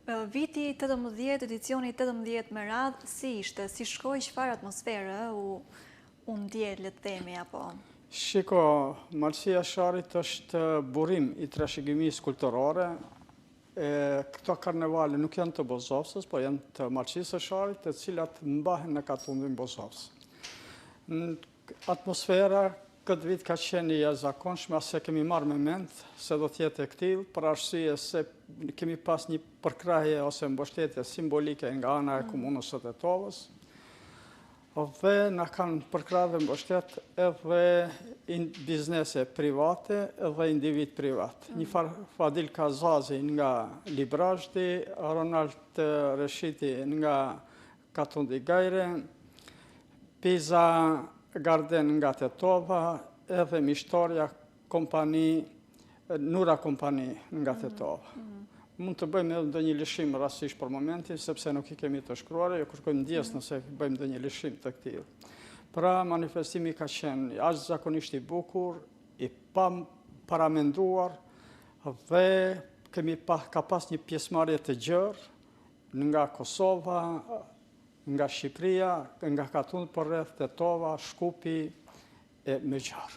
Viti 18, edicioni 18 me radhë, si ishte? Si shkoj, çfarë atmosfere u ndje, le të themi, apo? Shiko, Malësia e Sharit është burim i trashëgimisë kulturore. Këto karnevale nuk janë të Bozovsës, po janë të Malësisë së Sharit, të cilat mbahen në katundin Bozovsë. Atmosfera këtë vit ka qenë e jashtëzakonshme, as se kemi marrë me mend se do të jetë e këtillë, për arsye se kemi pas një përkrahje ose mbështetje simbolike nga ana e komunës së Tetovës, dhe na kanë përkrahë dhe mbështet edhe biznese private edhe individ privat. Një Fadil Kazazi nga Librazhdi, Ronald Reshiti nga Katundi Gajre, Piza Garden nga Tetova, edhe Mishtoria kompani, Nura kompani nga Tetova. Mund të bëjmë edhe ndonjë lëshim rastësisht për momentin, sepse nuk i kemi të shkruar, jo kërkojmë ndjes nëse bëjmë ndonjë lëshim të këtij. Pra, manifestimi ka qenë jashtëzakonisht i bukur, i paramenduar, dhe ka pas një pjesëmarrje të gjerë nga Kosova, nga Shqipëria, nga Katund përreth, Tetova, Shkupi e Meqar.